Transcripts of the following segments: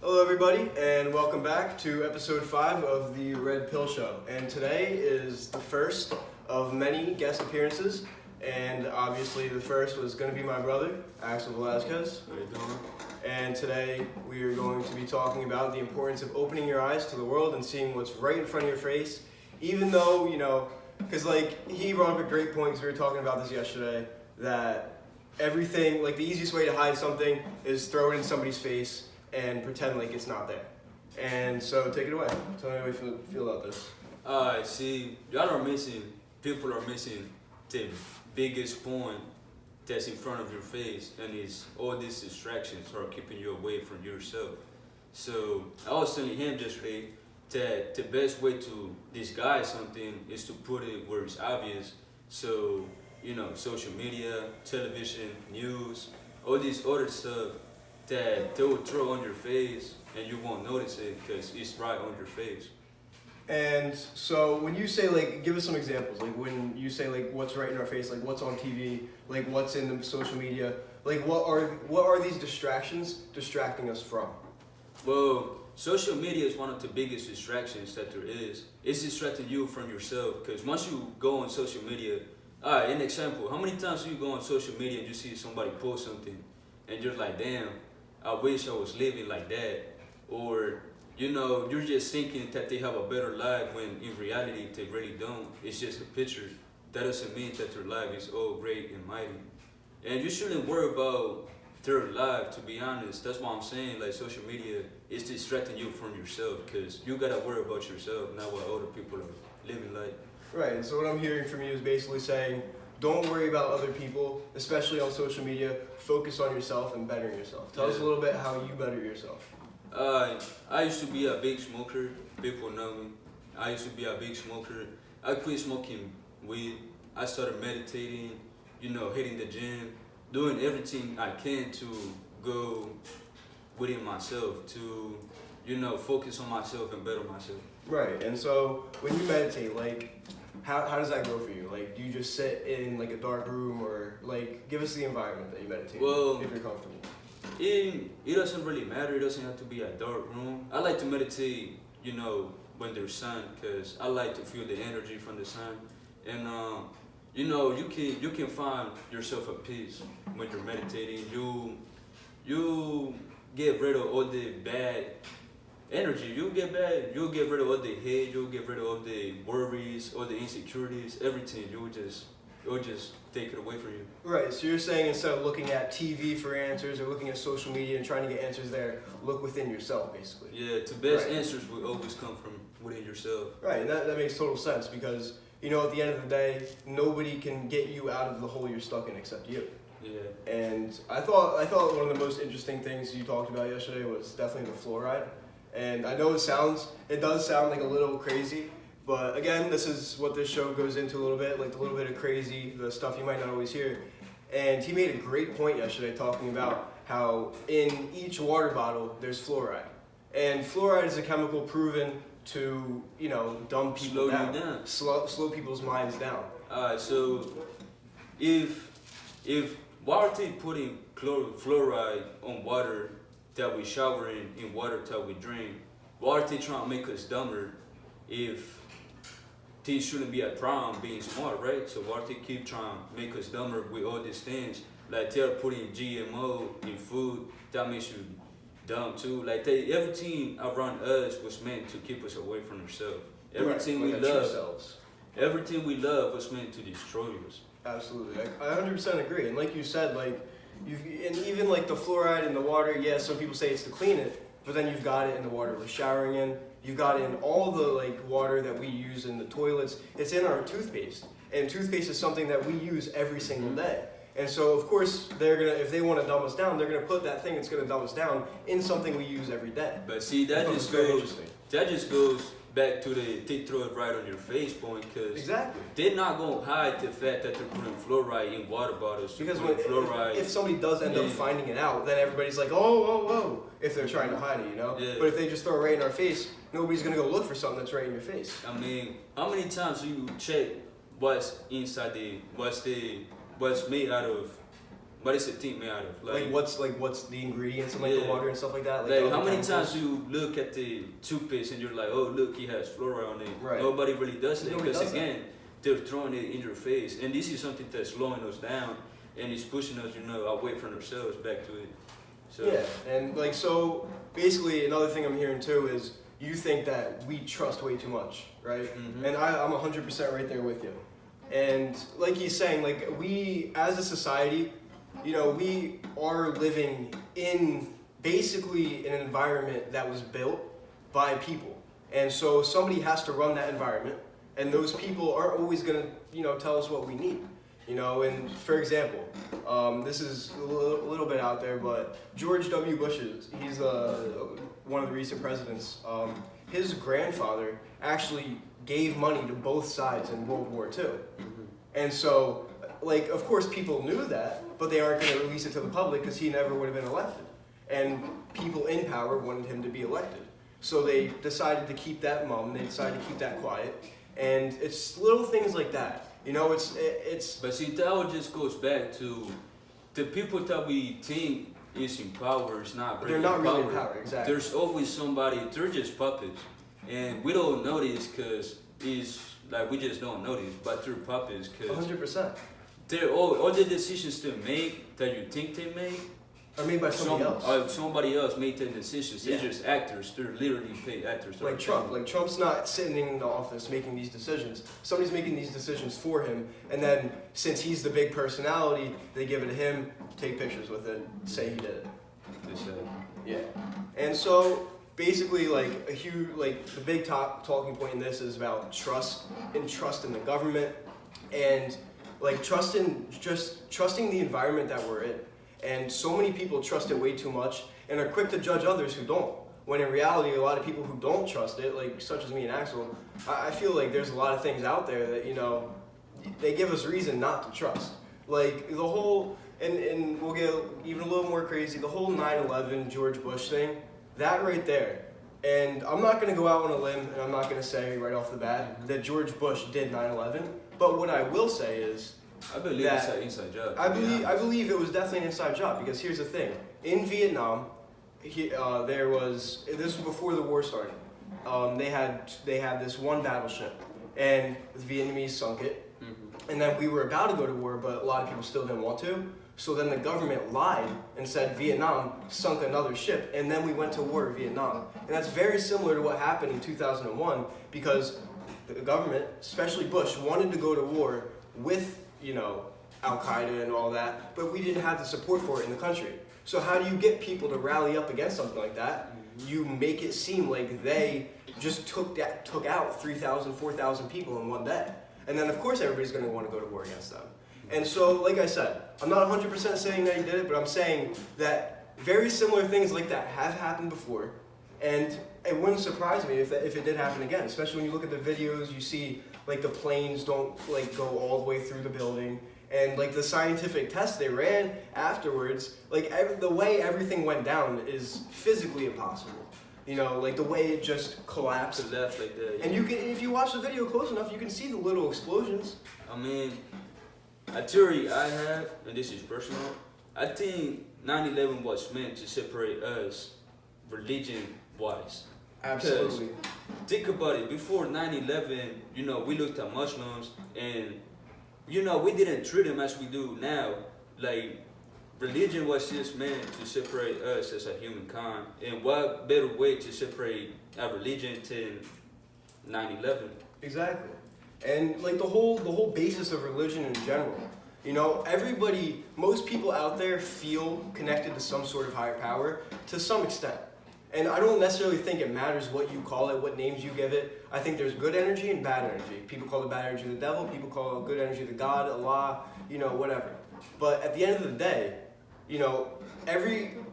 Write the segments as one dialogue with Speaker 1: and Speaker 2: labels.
Speaker 1: Hello, everybody, and welcome back to episode 5 of the Red Pill Show. And today is the first of many guest appearances, and obviously the first was going to be my brother, Axel Velasquez.
Speaker 2: How you doing?
Speaker 1: And today we are going to be talking about the importance of opening your eyes to the world and seeing what's right in front of your face, even though, because he brought up a great point, because we were talking about this yesterday, that everything, the easiest way to hide something is throw it in somebody's face and pretend like it's not there. And so take it away. Tell me how you feel about this.
Speaker 2: See, people are missing the biggest point that's in front of your face, and it's all these distractions are keeping you away from yourself. So I was telling him yesterday that the best way to disguise something is to put it where it's obvious. So, social media, television, news, all this other stuff that they will throw on your face and you won't notice it because it's right on your face.
Speaker 1: And so when you say, give us some examples, when you say, what's right in our face, what's on TV, what's in the social media, what are these distractions distracting us from?
Speaker 2: Well, social media is one of the biggest distractions that there is. It's distracting you from yourself because once you go on social media, an example, how many times do you go on social media and you see somebody post something and you're like, damn, I wish I was living like that, or you're just thinking that they have a better life when in reality they really don't. It's just a picture. That doesn't mean that their life is all great and mighty. And you shouldn't worry about their life, to be honest. That's why I'm saying social media is distracting you from yourself because you gotta worry about yourself, not what other people are living like.
Speaker 1: Right, and so what I'm hearing from you is basically saying, don't worry about other people, especially on social media. Focus on yourself and bettering yourself. Tell us a little bit how you better yourself.
Speaker 2: I used to be a big smoker. People know me. I used to be a big smoker. I quit smoking weed. I started meditating, hitting the gym, doing everything I can to go within myself, to, focus on myself and better myself.
Speaker 1: Right, and so when you meditate, how does that go for you? Do you just sit in a dark room, or give us the environment that you meditate in, if you're comfortable?
Speaker 2: It doesn't really matter. It doesn't have to be a dark room. I like to meditate, when there's sun, because I like to feel the energy from the sun. And you can find yourself a peace when you're meditating. You get rid of all the bad energy. You'll get rid of all the hate. You'll get rid of all the worries, all the insecurities, everything. You'll just take it away from you.
Speaker 1: Right, so you're saying instead of looking at TV for answers or looking at social media and trying to get answers there, look within yourself, basically.
Speaker 2: Yeah, the best answers will always come from within yourself.
Speaker 1: Right, and that makes total sense because, at the end of the day, nobody can get you out of the hole you're stuck in except you.
Speaker 2: Yeah.
Speaker 1: And I thought one of the most interesting things you talked about yesterday was definitely the fluoride. And I know it does sound a little crazy, but again, this is what this show goes into a little bit, the little bit of crazy, the stuff you might not always hear. And he made a great point yesterday talking about how in each water bottle there's fluoride. And fluoride is a chemical proven to, dumb people down. Slow people's minds down.
Speaker 2: So if why are they putting fluoride on water that we shower in water that we drink? Why are they trying to make us dumber if things shouldn't be a problem being smart, right? So why do they keep trying to make us dumber with all these things? They're putting GMO in food, that makes you dumb too. Everything around us was meant to keep us away from ourselves. Everything everything we love was meant to destroy us.
Speaker 1: Absolutely, I 100% agree. And like you said, and even the fluoride in the water, yes, some people say it's to clean it, but then you've got it in the water we're showering in. You've got it in all the water that we use in the toilets. It's in our toothpaste, and toothpaste is something that we use every single day. And so, of course, if they want to dumb us down, they're gonna put that thing that's gonna dumb us down in something we use every day.
Speaker 2: But see, that just goes back to they throw it right on your face point, because
Speaker 1: exactly,
Speaker 2: they're not gonna hide the fact that they're putting fluoride in water bottles.
Speaker 1: Because if somebody does end up finding it out, then everybody's like, oh, if they're trying to hide it,
Speaker 2: Yeah.
Speaker 1: But if they just throw it right in our face, nobody's gonna go look for something that's right in your face.
Speaker 2: I mean, how many times do you check what's inside what's made out of What is a tea made out of?
Speaker 1: What's the ingredients in like the
Speaker 2: Yeah.
Speaker 1: water and stuff like that?
Speaker 2: Like
Speaker 1: the
Speaker 2: how many
Speaker 1: chemicals?
Speaker 2: times you look at the toothpaste and you're like, oh look, he has fluoride on it.
Speaker 1: Right.
Speaker 2: Nobody really does that
Speaker 1: Nobody
Speaker 2: because
Speaker 1: does that.
Speaker 2: again, they're throwing it in your face, and this is something that's slowing us down and it's pushing us, away from ourselves back to it. So
Speaker 1: Yeah, and like so basically another thing I'm hearing too is you think that we trust way too much, right?
Speaker 2: Mhm.
Speaker 1: And I'm 100% right there with you. And like he's saying, like we as a society, we are living in basically an environment that was built by people. And so somebody has to run that environment, and those people aren't always going to, tell us what we need. And for example, this is a little bit out there, but George W. Bush, he's one of the recent presidents. His grandfather actually gave money to both sides in World War II. And so, like, of course people knew that, but they aren't going to release it to the public because he never would have been elected. And people in power wanted him to be elected. So they decided to keep that mum, they decided to keep that quiet. And it's little things like that. It's
Speaker 2: but see, that all just goes back to the people that we think is in power is not
Speaker 1: they're
Speaker 2: really
Speaker 1: not
Speaker 2: in
Speaker 1: really
Speaker 2: power.
Speaker 1: in power, exactly.
Speaker 2: There's always somebody, they're just puppets. And we don't notice because it's like we just don't notice, but they're puppets because
Speaker 1: 100%.
Speaker 2: they're all the decisions they make that you think they make,
Speaker 1: Are made by somebody else.
Speaker 2: somebody else made the decisions. They're
Speaker 1: Yeah.
Speaker 2: just actors. They're literally paid actors.
Speaker 1: Like Trump. Like Trump's not sitting in the office making these decisions. Somebody's making these decisions for him, and then since he's the big personality, they give it to him, take pictures with it, say he did it. Yeah. And so basically, like the big talking point in this is about trust in the government, and like trusting the environment that we're in. And so many people trust it way too much and are quick to judge others who don't. When in reality, a lot of people who don't trust it, like such as me and Axel, I feel like there's a lot of things out there that they give us reason not to trust. Like the whole, and we'll get even a little more crazy, the whole 9/11 George Bush thing, that right there. And I'm not going to go out on a limb, and I'm not going to say right off the bat that George Bush did 9/11. But what I will say is,
Speaker 2: I believe it's an inside job.
Speaker 1: I believe it was definitely an inside job, because here's the thing: in Vietnam, this was before the war started. They had this one battleship, and the Vietnamese sunk it. And then we were about to go to war, but a lot of people still didn't want to. So then the government lied and said Vietnam sunk another ship, and then we went to war in Vietnam. And that's very similar to what happened in 2001, because the government, especially Bush, wanted to go to war with Al-Qaeda and all that, but we didn't have the support for it in the country. So how do you get people to rally up against something like that? You make it seem like they just took out 3,000, 4,000 people in one day. And then of course everybody's going to want to go to war against them. And so, like I said, I'm not 100% saying that he did it, but I'm saying that very similar things like that have happened before. And it wouldn't surprise me if it did happen again, especially when you look at the videos, you see like the planes don't like go all the way through the building, and like the scientific tests they ran afterwards, like the way everything went down is physically impossible. Like the way it just collapsed.
Speaker 2: Left like that. Yeah.
Speaker 1: And if you watch the video close enough, you can see the little explosions.
Speaker 2: I mean, a theory I have, and this is personal, I think 9/11 was meant to separate us religion-wise.
Speaker 1: Absolutely.
Speaker 2: Think about it. Before 9/11, we looked at Muslims and, we didn't treat them as we do now. Like, religion was just meant to separate us as a humankind. And what better way to separate a religion than 9/11?
Speaker 1: Exactly. And like the whole basis of religion in general. Most people out there feel connected to some sort of higher power to some extent. And I don't necessarily think it matters what you call it, what names you give it. I think there's good energy and bad energy. People call the bad energy the devil, people call good energy the God, Allah, whatever. But at the end of the day,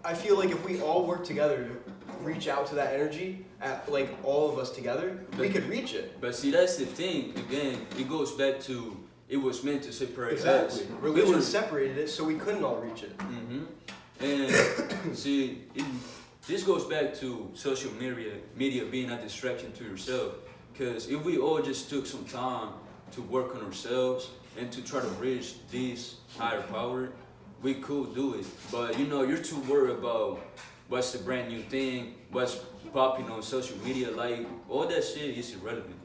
Speaker 1: I feel like if we all work together to reach out to that energy, like all of us together, we could reach it.
Speaker 2: But see, that's the thing. Again, it goes back to it was meant to separate us.
Speaker 1: Exactly. Religion separated it, so we couldn't all reach it.
Speaker 2: And see, this goes back to social media being a distraction to yourself. Because if we all just took some time to work on ourselves and to try to reach this higher power, we could do it. But you know, you're too worried about what's the brand new thing, what's popping on social media. Like all that shit is irrelevant.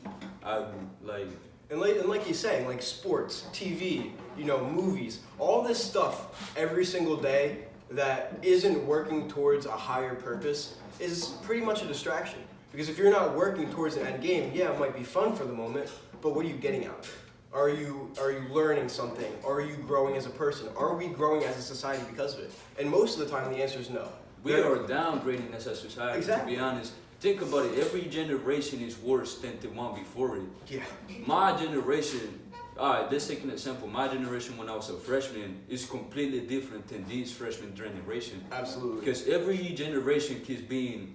Speaker 2: I like.
Speaker 1: And like he's saying, like sports, TV, you know, movies, all this stuff every single day that isn't working towards a higher purpose is pretty much a distraction. Because if you're not working towards an end game, yeah, it might be fun for the moment, but what are you getting out of it? Are you learning something? Are you growing as a person? Are we growing as a society because of it? And most of the time, the answer is no.
Speaker 2: We are downgrading as a society,
Speaker 1: exactly.
Speaker 2: To be honest. Think about it, every generation is worse than the one before it.
Speaker 1: Yeah.
Speaker 2: My generation, alright, let's take an example. My generation when I was a freshman is completely different than this freshman generation.
Speaker 1: Absolutely.
Speaker 2: Because every generation keeps being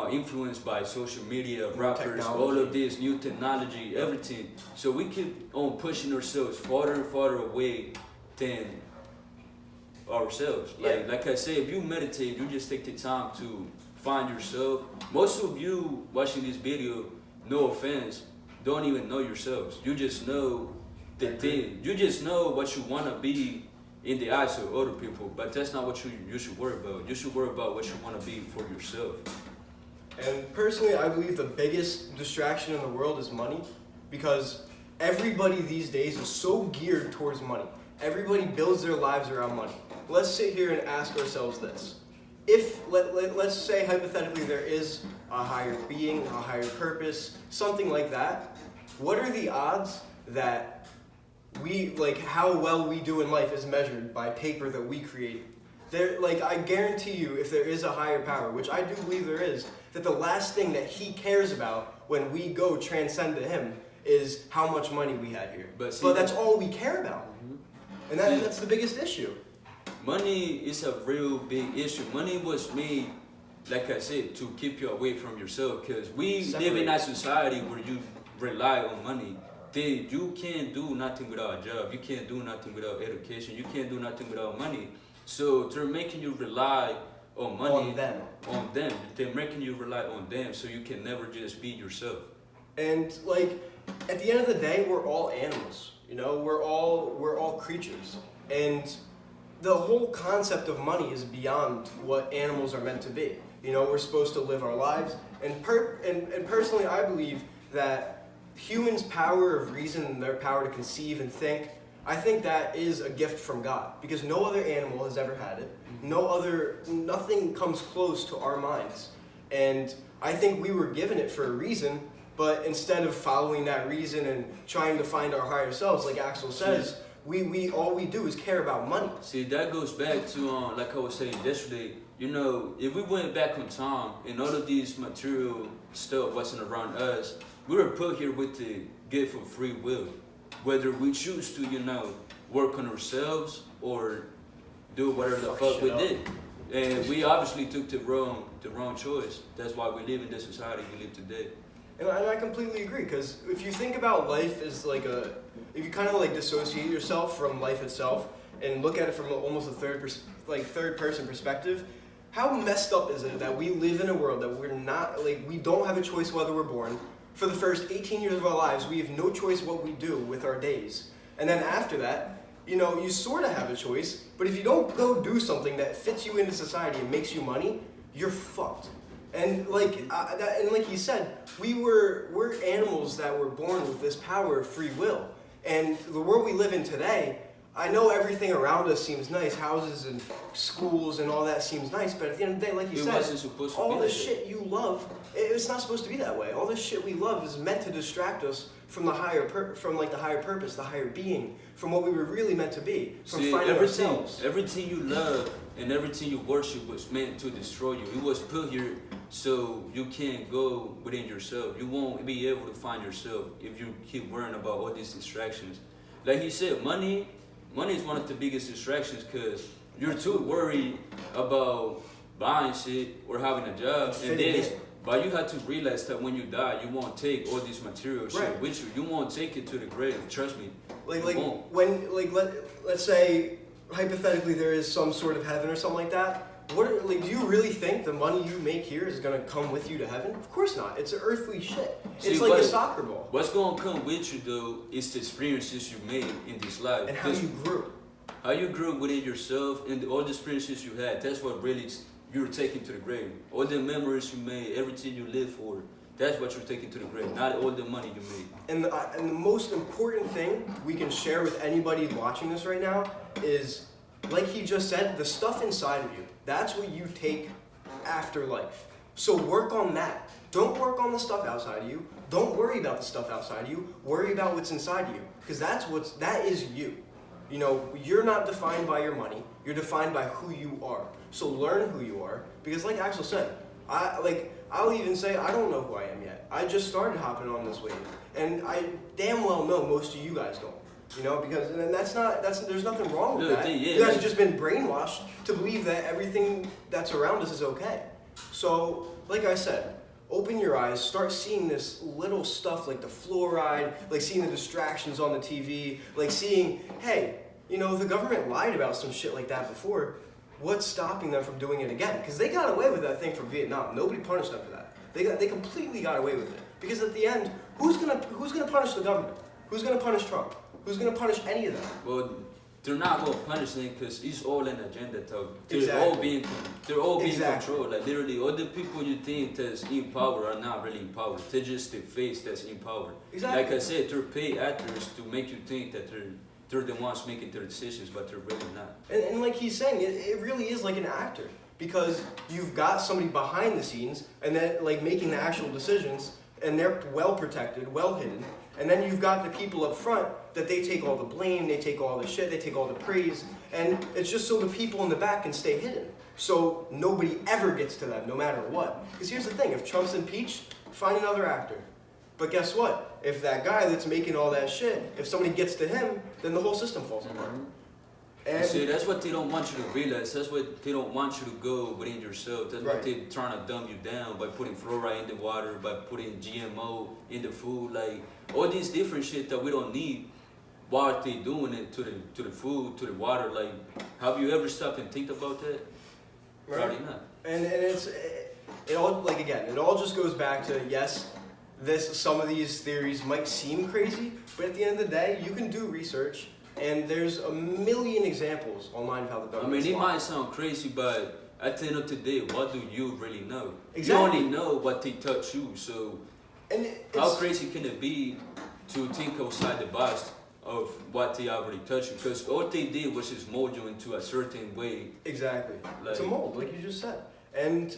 Speaker 2: influenced by social media, rappers, all of this, new technology, everything. So we keep on pushing ourselves farther and farther away than ourselves. Like I said, if you meditate, you just take the time to find yourself. Most of you watching this video, no offense, don't even know yourselves. You just know the thing. You just know what you want to be in the eyes of other people, but that's not what you should worry about. You should worry about what you want to be for yourself.
Speaker 1: And personally, I believe the biggest distraction in the world is money, because everybody these days is so geared towards money. Everybody builds their lives around money. Let's sit here and ask ourselves this. If, let's say hypothetically there is a higher being, a higher purpose, something like that, what are the odds that how well we do in life is measured by paper that we create? I guarantee you, if there is a higher power, which I do believe there is, that the last thing that he cares about when we go transcend to him is how much money we had here. But that's all we care about. And that's the biggest issue.
Speaker 2: Money is a real big issue. Money was made, like I said, to keep you away from yourself. Because we live in a society where you rely on money. You can't do nothing without a job. You can't do nothing without education. You can't do nothing without money. So they're making you rely on money. On them. They're making you rely on them, so you can never just be yourself.
Speaker 1: And at the end of the day, we're all animals. You know, we're all creatures. And the whole concept of money is beyond what animals are meant to be. You know, we're supposed to live our lives. And personally, I believe that humans' power of reason and their power to conceive and think, I think that is a gift from God, because no other animal has ever had it. Nothing comes close to our minds. And I think we were given it for a reason, but instead of following that reason and trying to find our higher selves, like Axel says, we all we do is care about money.
Speaker 2: See, that goes back to, like I was saying yesterday, you know, if we went back on time and all of these material stuff wasn't around us, we were put here with the gift of free will. Whether we choose to, you know, work on ourselves or do whatever the fuck we did. And we obviously took the wrong choice. That's why we live in this society we live today.
Speaker 1: And I completely agree, because if you think about life as if you kind of dissociate yourself from life itself and look at it from almost a third person perspective, how messed up is it that we live in a world that we don't have a choice whether we're born. For the first 18 years of our lives, we have no choice what we do with our days. And then after that, you know, you sort of have a choice, but if you don't go do something that fits you into society and makes you money, you're fucked. And like he said, we're animals that were born with this power of free will. And the world we live in today, I know everything around us seems nice, houses and schools and all that seems nice, but at the end of the day, like you said, all the shit you love, it's not supposed to be that way. All this shit we love is meant to distract us from the higher purpose, the higher being, from what we were really meant to be, from finding ourselves.
Speaker 2: Everything you love and everything you worship was meant to destroy you. It was put here so you can't go within yourself. You won't be able to find yourself if you keep worrying about all these distractions. Like he said, money is one of the biggest distractions, because you're too worried about buying shit or having a job, but you have to realize that when you die, you won't take all this material shit with you. You won't take it to the grave. Trust me.
Speaker 1: Let's say hypothetically there is some sort of heaven or something like that. Do you really think the money you make here is gonna come with you to heaven? Of course not. It's earthly shit. It's like a soccer ball.
Speaker 2: What's gonna come with you though is the experiences you made in this life.
Speaker 1: And how you grew.
Speaker 2: how you grew within yourself and all the experiences you had, that's what really you're taking to the grave. All the memories you made, everything you lived for, that's what you're taking to the grave, not all the money you made.
Speaker 1: And the most important thing we can share with anybody watching this right now is, like he just said, the stuff inside of you. That's what you take after life. So work on that. Don't work on the stuff outside of you. Don't worry about the stuff outside of you. Worry about what's inside of you, because that is you. You know, you're not defined by your money. You're defined by who you are. So learn who you are, because like Axel said, I'll even say I don't know who I am yet. I just started hopping on this wave, and I damn well know most of you guys don't. You know, because and there's nothing wrong with that. You guys have just been brainwashed to believe that everything that's around us is okay. So, like I said, open your eyes, start seeing this little stuff like the fluoride, like seeing the distractions on the TV, like seeing, hey, you know, the government lied about some shit like that before. What's stopping them from doing it again? Because they got away with that thing from Vietnam. Nobody punished them for that. They completely got away with it. Because at the end, who's gonna punish the government? Who's gonna punish Trump? Who's gonna punish any of them?
Speaker 2: Well, they're not gonna punish them because it's all an agenda. They're
Speaker 1: Exactly.
Speaker 2: all being controlled. Like literally, all the people you think that's in power are not really in power. They're just the face that's in power.
Speaker 1: Exactly.
Speaker 2: Like I said, they're paid actors to make you think that they're the ones making their decisions, but they're really not.
Speaker 1: And like he's saying, it really is like an actor. Because you've got somebody behind the scenes and then like making the actual decisions, and they're well protected, well hidden. And then you've got the people up front that they take all the blame, they take all the shit, they take all the praise, and it's just so the people in the back can stay hidden. So nobody ever gets to them, no matter what. Because here's the thing, if Trump's impeached, find another actor. But guess what? If that guy that's making all that shit, if somebody gets to him, then the whole system falls apart.
Speaker 2: And see, that's what they don't want you to realize. That's what they don't want you to go within yourself. That's
Speaker 1: Right.
Speaker 2: what they're trying to dumb you down by putting fluoride in the water, by putting GMO in the food, like all these different shit that we don't need. Why are they doing it to the food, to the water? Like, have you ever stopped and think about that?
Speaker 1: Right.
Speaker 2: Probably not.
Speaker 1: And it all, like again, it all just goes back to, yes, some of these theories might seem crazy, but at the end of the day, you can do research. And there's a million examples online of how the government.
Speaker 2: It might sound crazy, but at the end of the day, what do you really know?
Speaker 1: Exactly.
Speaker 2: You only know what they taught you. So, how crazy can it be to think outside the box of what they already taught you? Because all they did was just mold you into a certain way.
Speaker 1: Exactly.
Speaker 2: Like,
Speaker 1: it's a mold, like you just said. And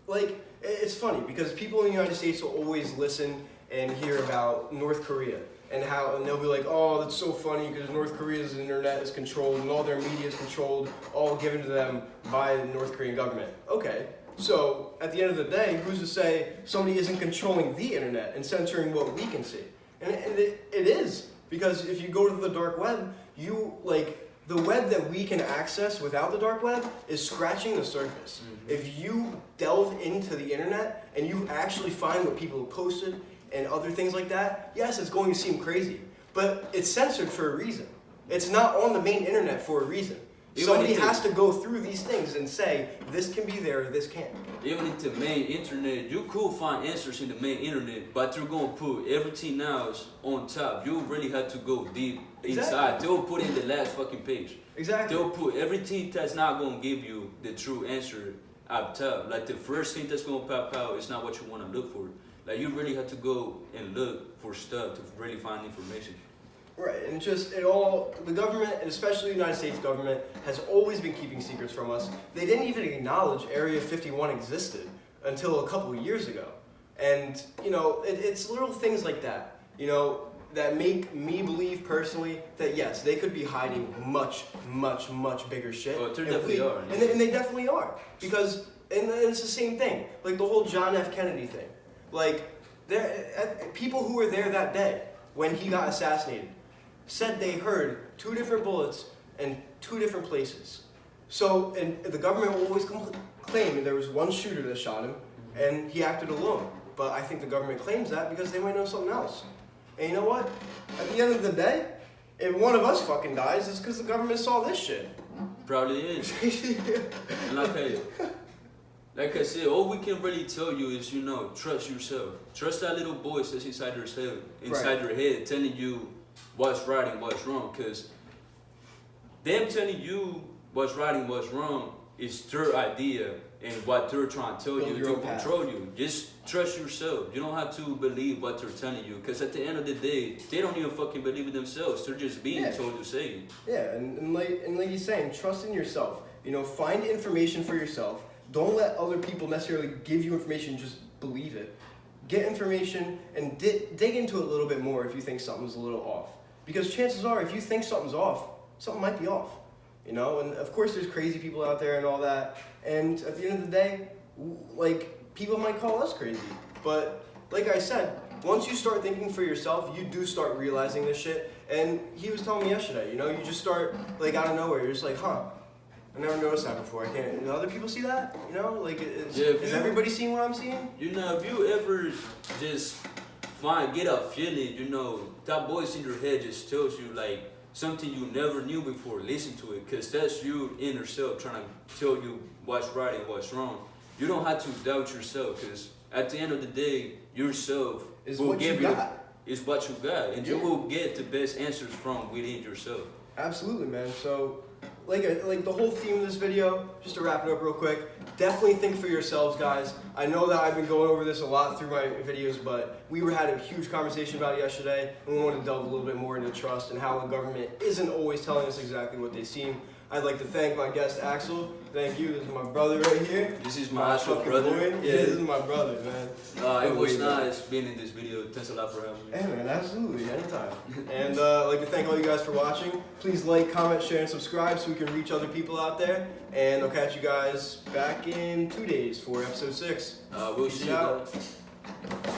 Speaker 1: like it's funny because people in the United States will always listen and hear about North Korea. And they'll be like, oh, that's so funny because North Korea's internet is controlled and all their media is controlled, all given to them by the North Korean government. Okay, so at the end of the day, who's to say somebody isn't controlling the internet and censoring what we can see? And it is, because if you go to the dark web, the web that we can access without the dark web is scratching the surface. Mm-hmm. If you delve into the internet and you actually find what people have posted, and other things like that, yes, it's going to seem crazy, but it's censored for a reason. It's not on the main internet for a reason. Somebody has to go through these things and say, this can be there, this can't.
Speaker 2: Even in the main internet, you could find answers in the main internet, but they're going to put everything else on top. You really have to go deep inside. They'll put in the last fucking page.
Speaker 1: Exactly.
Speaker 2: They'll put everything that's not going to give you the true answer up top. Like the first thing that's going to pop out is not what you want to look for. Like, you really have to go and look for stuff to really find information.
Speaker 1: Right, and the government, and especially the United States government, has always been keeping secrets from us. They didn't even acknowledge Area 51 existed until a couple of years ago. And, you know, it's little things like that, you know, that make me believe personally that, yes, they could be hiding much, much, much bigger shit.
Speaker 2: Oh, they definitely are.
Speaker 1: And they definitely are. Because, and it's the same thing, like the whole John F. Kennedy thing. Like, people who were there that day when he got assassinated said they heard 2 different bullets in 2 different places. So, and the government will always claim there was one shooter that shot him, and he acted alone. But I think the government claims that because they might know something else. And you know what? At the end of the day, if one of us fucking dies, it's because the government saw this shit.
Speaker 2: Probably is. And like I said, all we can really tell you is, you know, trust yourself. Trust that little voice that's inside your head, telling you what's right and what's wrong. Because them telling you what's right and what's wrong is their idea and what they're trying to tell
Speaker 1: Build
Speaker 2: you
Speaker 1: your
Speaker 2: to
Speaker 1: own path.
Speaker 2: control you. Just trust yourself. You don't have to believe what they're telling you, because at the end of the day, they don't even fucking believe it themselves. They're just being told to say it.
Speaker 1: Yeah, and like he's saying, trust in yourself. You know, find information for yourself. Don't let other people necessarily give you information. Just believe it. Get information and dig into it a little bit more if you think something's a little off. Because chances are, if you think something's off, something might be off. You know, and of course there's crazy people out there and all that. And at the end of the day, like, people might call us crazy. But like I said, once you start thinking for yourself, you do start realizing this shit. And he was telling me yesterday, you know, you just start, like, out of nowhere, you're just like, huh, I never noticed that before. I can't, you know, other people see that? You know, like, is everybody seeing what I'm seeing?
Speaker 2: You know, if you ever just get a feeling, you know, that voice in your head just tells you, like, something you never knew before, listen to it, because that's you inner self trying to tell you what's right and what's wrong. You don't have to doubt yourself, because at the end of the day, yourself
Speaker 1: Is
Speaker 2: will
Speaker 1: what you
Speaker 2: give
Speaker 1: got.
Speaker 2: Is what you got, and you
Speaker 1: Yeah.
Speaker 2: will get the best answers from within yourself.
Speaker 1: Absolutely, man. So, like the whole theme of this video, just to wrap it up real quick, definitely think for yourselves, guys. I know that I've been going over this a lot through my videos, but we had a huge conversation about it yesterday, and we wanted to delve a little bit more into trust and how the government isn't always telling us exactly what they seem. I'd like to thank my guest, Axel. Thank you. This is my brother right here.
Speaker 2: This is my actual
Speaker 1: fucking
Speaker 2: brother.
Speaker 1: boy. Yeah, this is my brother, man.
Speaker 2: It was nice being in this video. Thanks a lot for having me.
Speaker 1: Hey man, absolutely, anytime. And I'd like to thank all you guys for watching. Please like, comment, share, and subscribe so we can reach other people out there. And I'll catch you guys back in 2 days for episode 6.
Speaker 2: We'll
Speaker 1: Peace
Speaker 2: see you
Speaker 1: out.
Speaker 2: guys.